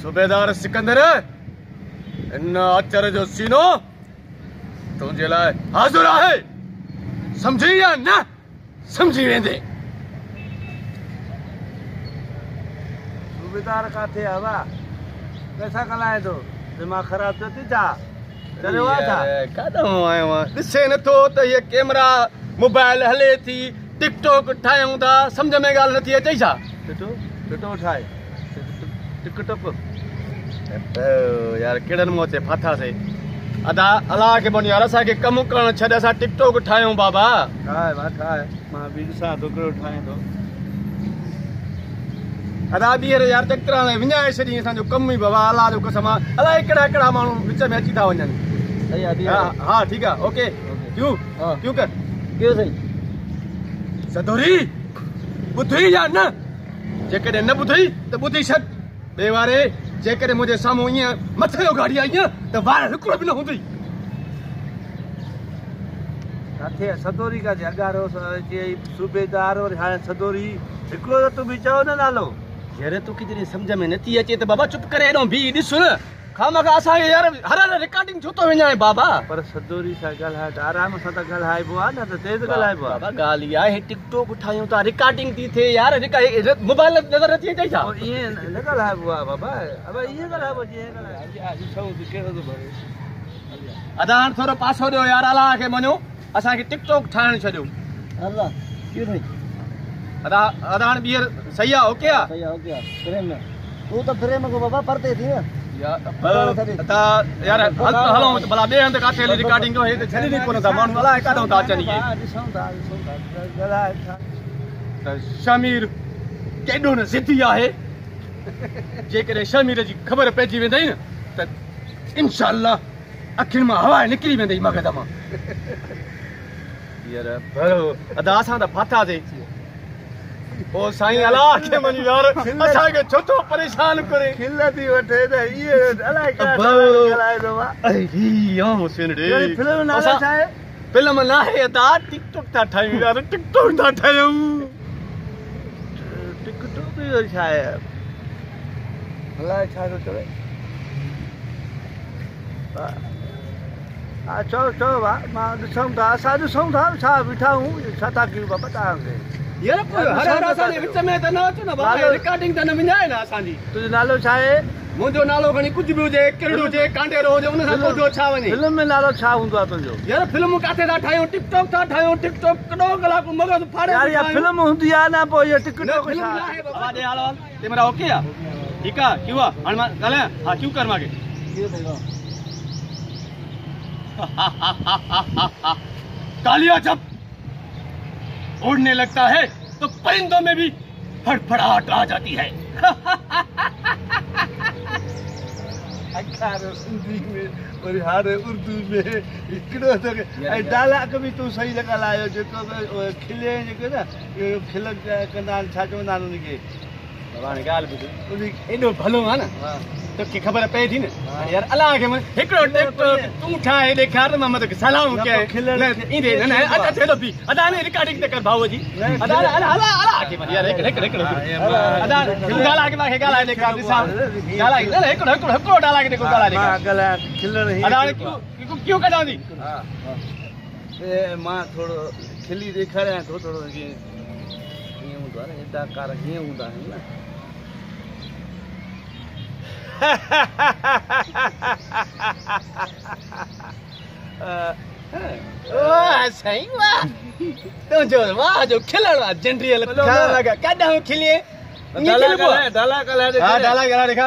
सूबेदार सिकंदर इन अचर जो सीनो तुझे लाइ हाज़िर आहे। समझी या न समझी वेंदे। सूबेदार काथे आवा कैसा कलाए तो दिमाग खराब तो थी जा चले वा था कादा आयो दिसे न तो त ये कैमरा मोबाइल हले थी टिकटॉक ठायूं था समझ में गाल नथी अचे छा टिटो ठाए टिकटॉक यार केड़न मोचे फाथा से अदा अल्लाह के बन यार असा के कम करण छड असा टिकटॉक ठायूं बाबा ठाए वा ठाए मां भी सा दोकरो ठाए तो अदा बीर यार चक्रा में विञाए छडी असा जो कम ही बाबा अल्लाह जो कसम अल्लाह केड़ा केड़ा मानू विच में अची था वञन सही आदि हां ठीक है ओके क्यों क्यों कर क्यों सही सदोरी बुधी या न जेकॾहिं न बुधी त बुधी छॾ ॿिए वारे जेकॾहिं मुंहिंजे साम्हूं ईअं मथे जो गाड़ी आई त वार हिकिड़ो बि न हूंदई। काथे सदोरी का अगारो सूबेदार और हाणे सदोरी हिकिड़ो त तूं बि चओ न नालो यार तू कितनी समझ में नथी अचे त बाबा चुप करे एॾो भी ॾिस न खामखा असांखे यार हर रिकॉर्डिंग छो थो विञाए बाबा पर सदोरी सां ॻाल्हाए त आराम सां त ॻाल्हाइबो आहे न त तेज़ ॻाल्हाइबो आहे बाबा ॻाल्हि इहा आहे टिकटॉक ठाहियूं था रिकॉर्डिंग थी थिए यार मोबाइल नज़र नथी अचे छा ईअं न ॻाल्हाइबो आहे बाबा अब ईअं ॻाल्हाइबो जीअं ॻाल्हाए अदा हाणे थोरो पासो ॾियो यार अलाह खे मञो असांखे टिकटॉक ठाहिणु छॾियो अल्लाह क्यों नहीं अदा अदा हाणे ॿीहर सही आहे ओके आहे सही आहे ओके आहे प्रेम में तू तो प्रेम को बाबा परते थी यार हलो भला ॿिए हंधि काथे हली रिकॉर्डिंग जो हे त छॾी कोन था माण्हू अलाए काथां था अचनि इहे त शमीर केॾो न ज़िदी आहे जेकॾहिं शमीर जी ख़बर पइजी वेंदई न त इंशाअल्लाह अखियुनि मां हवा निकिरी वेंदई मगज़ मां यार अदा असां त फाथासीं ओ साईं अल्लाह के मन यार असा के छोटो परेशान करे खिल थी वठे त ये अलाए का ॻाल्हाए दो अरे यो हुसैन रे फिल्म नाला छा आहे फिल्म ना है ता टिकटॉक था ठायूं यार टिकटॉक था ठायूं टिकटॉक भी छा आहे अलाए छा थो चवे हा चओ भाउ मां ॾिसूं था असां ॾिसूं था छा बीठा हूं छा था कयूं बाबा तव्हांखे यार हर असांजे विच में त न अचो न बाबा रिकॉर्डिंग त न विञाए न असांजी तुंहिंजो नालो छा आहे मुंहिंजो नालो खणी कुझु बि हुजे किरड़ हुजे कांडेरो हुजे उन सां कोठो छा वञे फिल्म में नालो छा हूंदो आहे तुंहिंजो यार फिल्म काथे था ठाहियूं टिकटॉक था ठाहियूं टिकटॉक कॾो कलाकु मगज़ फाड़े यार इहा फिल्म हूंदी आहे न पोइ इहा टिकटॉक फिल्म न आहे बाबा दे हाल तेरा ओके आहे ठीकु आहे क्यों आहे हाणे मां ॻाल्हायां हा क्यों कर मांखे कालिया जब उड़ने लगता है तो परिंदों में भी फड़फड़ाहट आ जाती है। और हार उर्दू में हिकिड़ो ऐं डायलॉग बि तूं सही लॻा लायो जेको खिले जेको न खिल कंदा आहिनि छा चवंदा आहिनि उनखे हाणे ॻाल्हि ॿुध एॾो भलो आहे न तोखे ख़बर पए थी न यार अलाह खे हिकिड़ो टिकटॉक तूं ठाहे ॾेखार मां तोखे सलाम कयां ईंदे न अदा थिए थो बि अदा ने रिकॉर्डिंग त कर भाऊ जी अदा अलाह खे यार हिकिड़ो अदा ॻाल्हाए खे मूंखे ॻाल्हाए ॾेखार ॾिसां ॻाल्हाए न हिकिड़ो ॻाल्हाए खे ॻाल्हाए ॾेखार खिलण अदा क्यों कढां थी मां थोरो खिली ॾेखारियां थो थोरो हीअं हूंदो आहे न अदाकार हीअं हूंदा आहिनि न सही वाह तो जो वाह जो खिलण जनरियल लगा काडा खिले डाला गला दिखा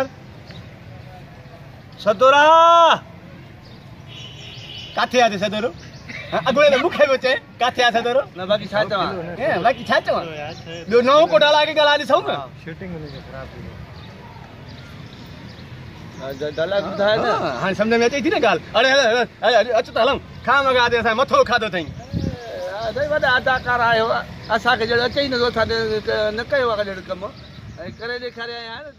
सदोरा काथे आते सदोरो अगले ने मुखे बचे काथे आ सदोरो न बाकी छा चवा बाकी छा चवा जो नौ को डाला के गला दिसौ न शूटिंग में खराब थी डाला ॿुधाए न हाणे सम्झ में अचे थी न ॻाल्हि अरे अचो त हलूं खाम खाधे असां मथो खाधो अथई वॾा अदाकार आहियो असांखे जहिड़ो अचे ई नथो न कयो आहे जहिड़ो कमु ऐं करे ॾेखारिया आहियां न